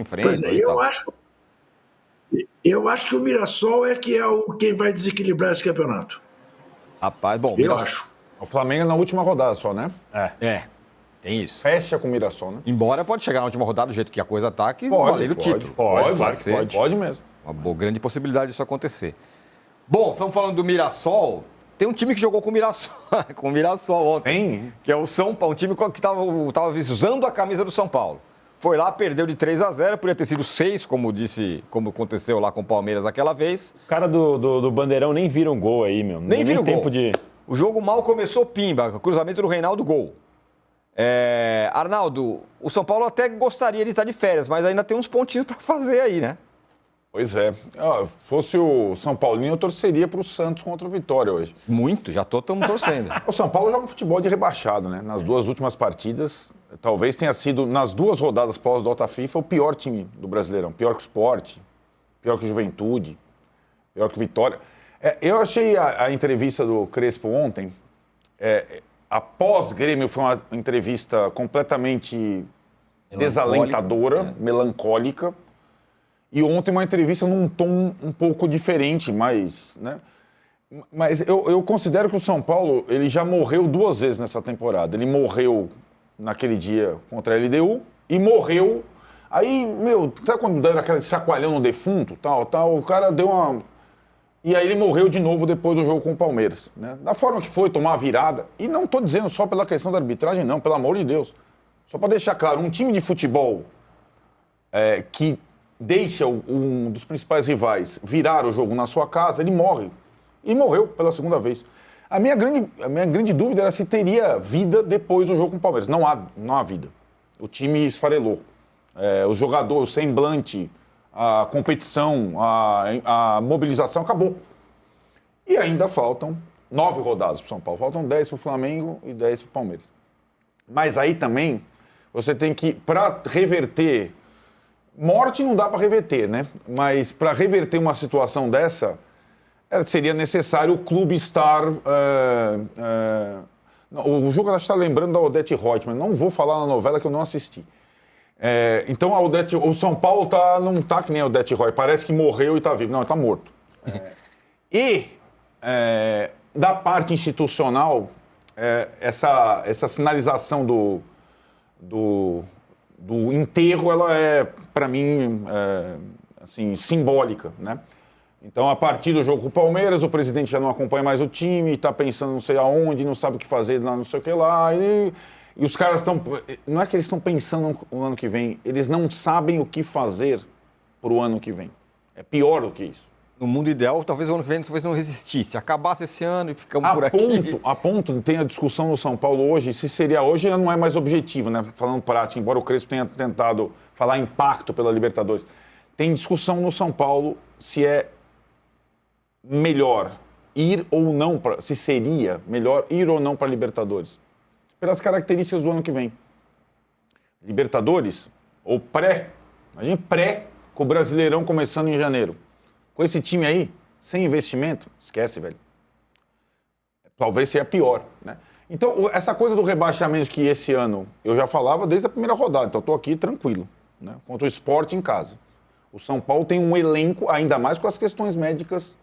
enfrentam e tal. Eu acho que o Mirassol quem vai desequilibrar esse campeonato. Rapaz, bom, eu acho. O Flamengo é na última rodada só, né? Tem isso. Fecha com o Mirassol, né? Embora pode chegar na última rodada do jeito que a coisa tá, que valer o título. Pode mesmo. Uma boa, grande possibilidade disso acontecer. Bom, estamos falando do Mirassol. Tem um time que jogou com o Mirassol, com o Mirassol ontem. Tem? Que é o São Paulo, um time que estava usando a camisa do São Paulo. Foi lá, perdeu de 3-0, podia ter sido 6, como aconteceu lá com o Palmeiras aquela vez. Os caras do Bandeirão nem viram gol aí, meu. Nem viram tempo gol. de... O jogo mal começou, pimba, cruzamento do Reinaldo, gol. Arnaldo, o São Paulo até gostaria de estar de férias, mas ainda tem uns pontinhos para fazer aí, né? Pois é. Fosse o São Paulinho, eu torceria para o Santos contra o Vitória hoje. Muito, já estamos torcendo. O São Paulo joga futebol de rebaixado, né? Nas duas últimas partidas, talvez tenha sido, nas duas rodadas pós-data FIFA, o pior time do Brasileirão. Pior que o Sport, pior que o Juventude, pior que o Vitória. Eu achei a entrevista do Crespo ontem, após Grêmio, foi uma entrevista completamente desalentadora, melancólica. E ontem uma entrevista num tom um pouco diferente, mas eu considero que o São Paulo ele já morreu 2 vezes nessa temporada. Ele morreu naquele dia contra a LDU e morreu... Aí, sabe quando deram aquele sacoalhão no defunto, tal, o cara deu uma... E aí ele morreu de novo depois do jogo com o Palmeiras, né? Da forma que foi, tomar a virada. E não estou dizendo só pela questão da arbitragem, não, pelo amor de Deus. Só para deixar claro, um time de futebol que deixa um dos principais rivais virar o jogo na sua casa, ele morre. E morreu pela segunda vez. A minha grande dúvida era se teria vida depois do jogo com o Palmeiras. Não há vida. O time esfarelou. Os jogadores, o semblante, a competição, a mobilização acabou. E ainda faltam 9 rodadas para o São Paulo. Faltam 10 para o Flamengo e 10 para o Palmeiras. Mas aí também você tem que, para reverter... Morte não dá para reverter, né? Mas para reverter uma situação dessa, seria necessário o clube estar... O Juca está lembrando da Odete Reutemann. Não vou falar na novela que eu não assisti. Então o São Paulo não está que nem a Odete Reutemann. Parece que morreu e está vivo. Não, ele está morto. Da parte institucional, essa sinalização do enterro, ela é, para mim, assim, simbólica, né? Então, a partir do jogo com o Palmeiras, o presidente já não acompanha mais o time, está pensando não sei aonde, não sabe o que fazer lá, não sei o que lá, e os caras estão... Não é que eles estão pensando no ano que vem, eles não sabem o que fazer para o ano que vem. É pior do que isso. No mundo ideal, talvez o ano que vem talvez não resistisse. Acabasse esse ano e ficamos por aqui. A ponto, tem a discussão no São Paulo hoje, se seria hoje não é mais objetivo, né? Falando prático, embora o Crespo tenha tentado falar impacto pela Libertadores. Tem discussão no São Paulo se é melhor ir ou não, se seria melhor ir ou não para a Libertadores. Pelas características do ano que vem. Libertadores, ou imagina com o Brasileirão começando em janeiro. Com esse time aí, sem investimento, esquece, velho. Talvez seja pior, né? Então, essa coisa do rebaixamento que esse ano eu já falava desde a primeira rodada, então estou aqui tranquilo, né? Contra o Sport em casa. O São Paulo tem um elenco, ainda mais com as questões médicas,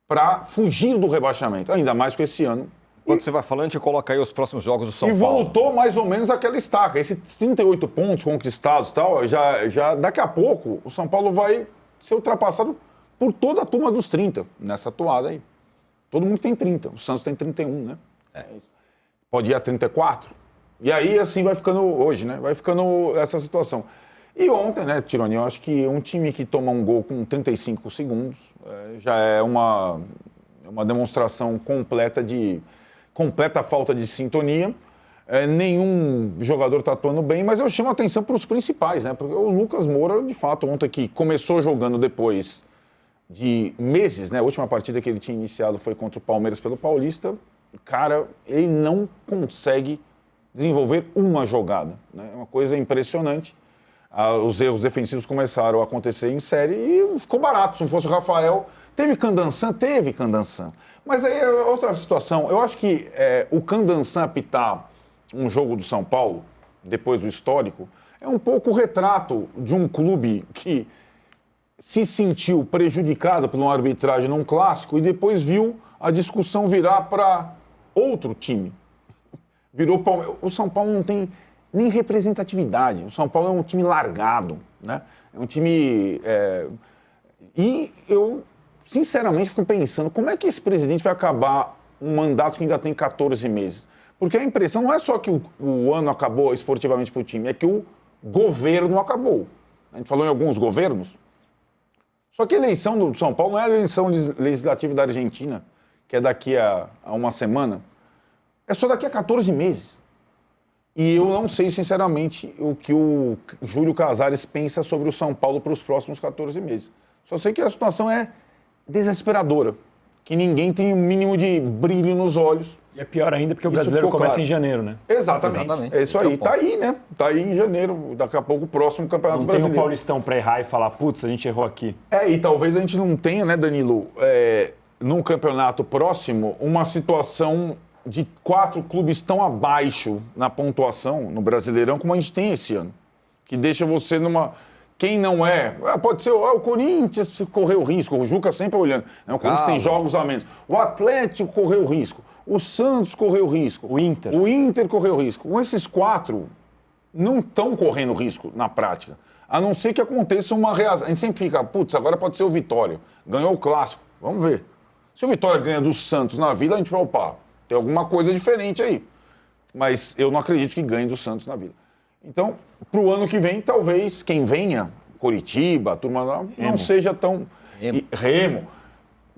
para fugir do rebaixamento, ainda mais com esse ano. Quando você vai falando, a gente coloca aí os próximos jogos do São Paulo. E voltou mais ou menos aquela estaca. Esses 38 pontos conquistados e tal, já daqui a pouco o São Paulo vai ser ultrapassado por toda a turma dos 30 nessa toada aí. Todo mundo tem 30. O Santos tem 31, né? Pode ir a 34. E aí, assim, vai ficando hoje, né? Vai ficando essa situação. E ontem, né, Tironi, eu acho que um time que toma um gol com 35 segundos já é uma demonstração completa falta de sintonia. Nenhum jogador está atuando bem, mas eu chamo a atenção para os principais, né? Porque o Lucas Moura, de fato, ontem que começou jogando depois de meses, né? A última partida que ele tinha iniciado foi contra o Palmeiras pelo Paulista. Cara, ele não consegue desenvolver uma jogada, né? É uma coisa impressionante. Os erros defensivos começaram a acontecer em série e ficou barato. Se não fosse o Rafael, teve Candansan. Mas aí é outra situação. Eu acho que o Candansan apitar um jogo do São Paulo, depois do histórico, é um pouco o retrato de um clube que se sentiu prejudicado por uma arbitragem num clássico e depois viu a discussão virar para outro time. Virou Palmeiras. O São Paulo não tem nem representatividade. O São Paulo é um time largado, né? É um time... E eu, sinceramente, fico pensando como é que esse presidente vai acabar um mandato que ainda tem 14 meses? Porque a impressão não é só que o ano acabou esportivamente para o time, é que o governo acabou. A gente falou em alguns governos. Só que a eleição do São Paulo não é a eleição legislativa da Argentina, que é daqui a uma semana. É só daqui a 14 meses. E eu não sei, sinceramente, o que o Júlio Casares pensa sobre o São Paulo para os próximos 14 meses. Só sei que a situação é desesperadora, que ninguém tem o mínimo de brilho nos olhos. E é pior ainda porque o Isso brasileiro ficou começa claro. em janeiro, né? Exatamente. É isso aí. Tá aí, né? Tá aí em janeiro. Daqui a pouco o próximo Campeonato Não tem Brasileiro. um Paulistão pra errar e falar, putz, a gente errou aqui. E talvez a gente não tenha, né, Danilo, num campeonato próximo, uma situação de 4 clubes tão abaixo na pontuação no Brasileirão como a gente tem esse ano. Que deixa você numa... Quem não é... Pode ser o Corinthians correu risco, o Juca sempre olhando. Né? O Corinthians tem jogos a menos. O Atlético correu risco. O Santos correu risco. O Inter. O Inter correu risco. Com esses 4, não estão correndo risco na prática. A não ser que aconteça uma reação. A gente sempre fica, putz, agora pode ser o Vitória. Ganhou o Clássico. Vamos ver. Se o Vitória ganha do Santos na Vila, a gente vai, opa, tem alguma coisa diferente aí. Mas eu não acredito que ganhe do Santos na Vila. Então, para o ano que vem, talvez quem venha, Coritiba, a turma lá, não seja tão... Remo.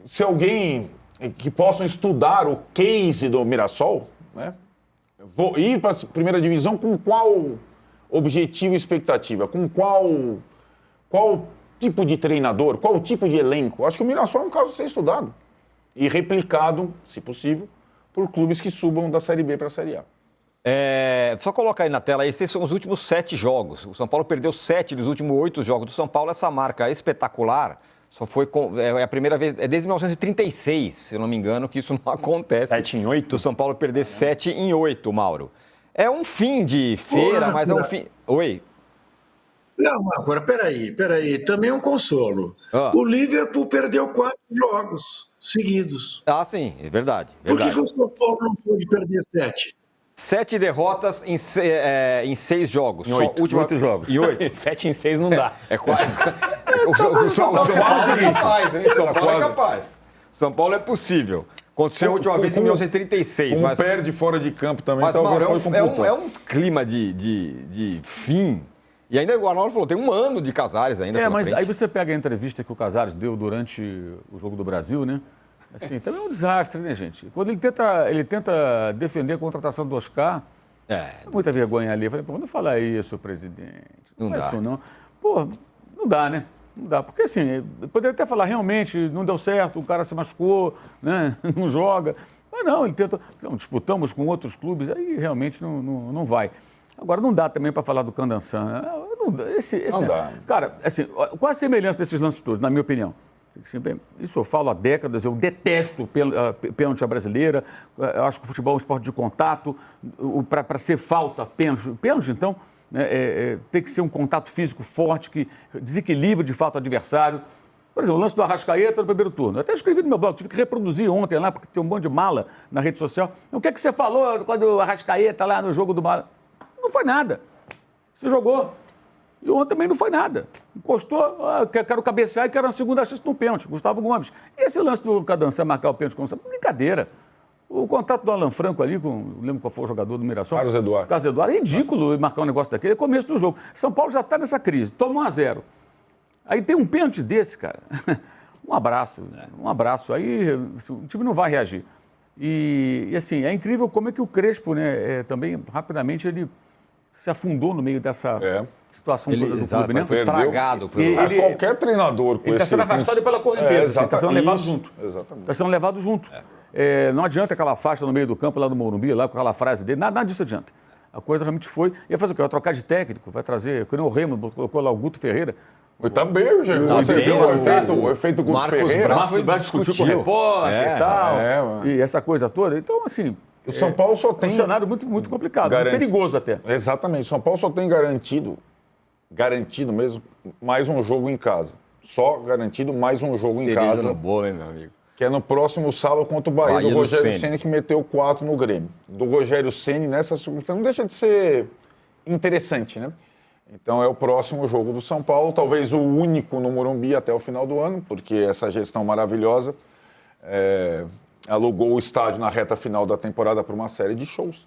Se alguém que possam estudar o case do Mirassol, né? Vou ir para a primeira divisão com qual objetivo e expectativa? Com qual tipo de treinador? Qual tipo de elenco? Acho que o Mirassol é um caso a ser estudado e replicado, se possível, por clubes que subam da Série B para a Série A. Só colocar aí na tela, esses são os últimos 7 jogos. O São Paulo perdeu 7 dos últimos 8 jogos do São Paulo. Essa marca espetacular só foi é a primeira vez, desde 1936, se eu não me engano, que isso não acontece. 7 em 8? Do São Paulo perder 7 em 8, Mauro. É um fim de feira, mas é um fim... Oi? Não, agora, peraí. Também é um consolo. O Liverpool perdeu 4 jogos seguidos. Sim, é verdade. Por que o São Paulo não pôde perder 7? 7 derrotas em 6 jogos. Em 8 jogos. Em 8. 7 em 6 não dá. O São Paulo é capaz, hein? O São Paulo é capaz. São Paulo é possível. Aconteceu a última vez em 1936. Mas perde fora de campo também, mas talvez Mauro, pode computar. é um clima de fim. E ainda o Arnaldo falou, tem um ano de Casares ainda. Mas frente. aí você pega a entrevista que o Casares deu durante o Jogo do Brasil, né? Assim, também é um desastre, né, gente? Quando ele tenta defender a contratação do Oscar, muita vergonha ali. Eu falei, pô, não fala isso, presidente. Não faz dá. isso, não. Pô, não dá, né? Não dá. Porque assim, eu poderia até falar, realmente, não deu certo, o cara se machucou, né? Não joga. Mas não, ele tenta. Não, disputamos com outros clubes, aí realmente não vai. Agora, não dá também para falar do Candançan. Não dá. Não dá. Cara, assim, qual a semelhança desses lances todos, na minha opinião? Isso eu falo há décadas, eu detesto pênalti à brasileira, eu acho que o futebol é um esporte de contato, para ser falta, pênalti então, tem que ser um contato físico forte, que desequilibre de fato o adversário. Por exemplo, o lance do Arrascaeta no primeiro turno. Eu até escrevi no meu blog, tive que reproduzir ontem lá, porque tem um monte de mala na rede social. O que é que você falou quando o Arrascaeta lá no jogo do mala? Não foi nada. Você jogou. E ontem também não foi nada. Encostou, quero cabecear e quero uma segunda chance no pênalti, Gustavo Gomes. E esse lance do Candançan marcar o pênalti com o brincadeira. O contato do Alan Franco ali, não lembro qual foi o jogador do Mirassol. Carlos Eduardo. É ridículo marcar um negócio daquele, é começo do jogo. São Paulo já está nessa crise, toma 1-0. Aí tem um pênalti desse, cara. Um abraço. Aí o time não vai reagir. E assim, é incrível como é que o Crespo, né, também rapidamente ele se afundou no meio dessa situação do clube, né? Foi tragado. Qualquer treinador com ele está sendo arrastado pela correnteza, está sendo levado junto. Exatamente. Está sendo levado junto. Não adianta aquela faixa no meio do campo lá do Morumbi, lá com aquela frase dele, nada disso adianta. A coisa realmente foi. Ia fazer o quê? Vai trocar de técnico, vai trazer, que nem o Remo, colocou lá o Guto Ferreira. Mas também, gente. Você viu o efeito Guto Marcos Ferreira? Marcos Braz discutiu com o repórter e tal. E essa coisa toda. Então, assim. O São Paulo só tem... um cenário muito, muito complicado, perigoso perigoso até. Exatamente. O São Paulo só tem garantido garantido mesmo, mais um jogo em casa. Só garantido mais um jogo em casa. No bolo, hein, meu amigo? Que é no próximo sábado contra o Bahia do Rogério Ceni, que meteu 4 no Grêmio. Do Rogério Ceni, nessa circunstância, não deixa de ser interessante, né? Então é o próximo jogo do São Paulo, talvez o único no Morumbi até o final do ano, porque essa gestão maravilhosa alugou o estádio na reta final da temporada para uma série de shows.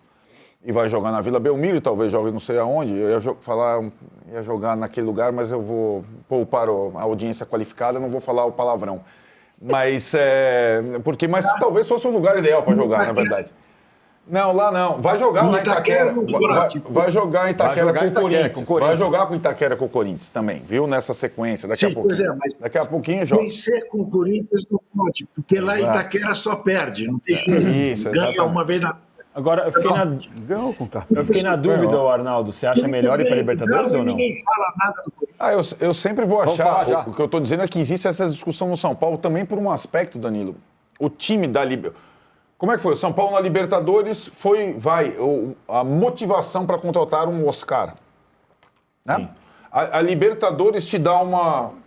E vai jogar na Vila Belmiro, talvez jogue não sei aonde. Eu ia jogar naquele lugar, mas eu vou poupar a audiência qualificada, não vou falar o palavrão. Mas talvez fosse o lugar ideal para jogar, na verdade. Não, lá não. Vai jogar lá em Itaquera. Vai jogar em Itaquera com o Corinthians. Vai jogar com Itaquera com o Corinthians também, viu? Nessa sequência. Daqui a pouquinho. Mas daqui a pouquinho joga. Vencer com o Corinthians não pode, porque lá em Itaquera só perde. Não tem isso, ganha uma vez na... Agora, eu fiquei na dúvida, Arnaldo. Você acha melhor ir para Libertadores ou não? Ninguém fala nada do Corinthians. Eu sempre vou achar. O que eu estou dizendo é que existe essa discussão no São Paulo também por um aspecto, Danilo. O time da Como é que foi? O São Paulo na Libertadores a motivação para contratar um Oscar. Né? A Libertadores te dá uma...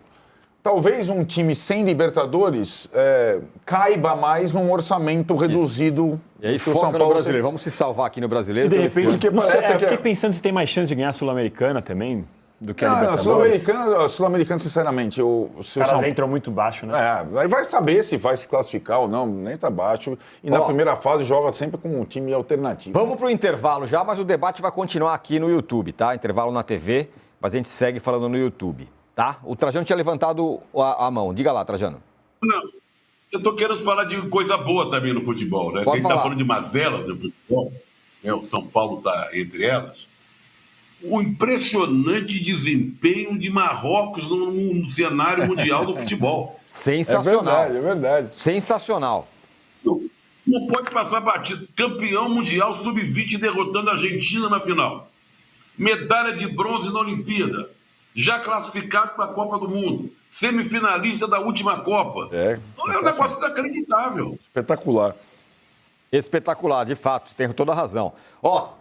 Talvez um time sem Libertadores caiba mais num orçamento reduzido. E aí foca São Paulo no brasileiro. Vamos se salvar aqui no brasileiro. De repente, eu fiquei pensando se tem mais chance de ganhar a Sul-Americana também do que a Libertadores. A Sul-Americana, sinceramente, os caras entram muito baixo, né? Aí vai saber se vai se classificar ou não, nem tá baixo. E na primeira fase joga sempre com um time alternativo. Vamos pro intervalo já, mas o debate vai continuar aqui no YouTube, tá? Intervalo na TV, mas a gente segue falando no YouTube. Tá? O Trajano tinha levantado a mão. Diga lá, Trajano. Não, eu estou querendo falar de coisa boa também no futebol, né? Quem está falando de mazelas do futebol, né? O São Paulo está entre elas. O impressionante desempenho de Marrocos no cenário mundial do futebol. Sensacional. É verdade. Sensacional. Não pode passar batido. Campeão mundial sub-20 derrotando a Argentina na final. Medalha de bronze na Olimpíada. Já classificado para a Copa do Mundo, semifinalista da última Copa. É um negócio inacreditável. Espetacular. Espetacular, de fato, tem toda a razão.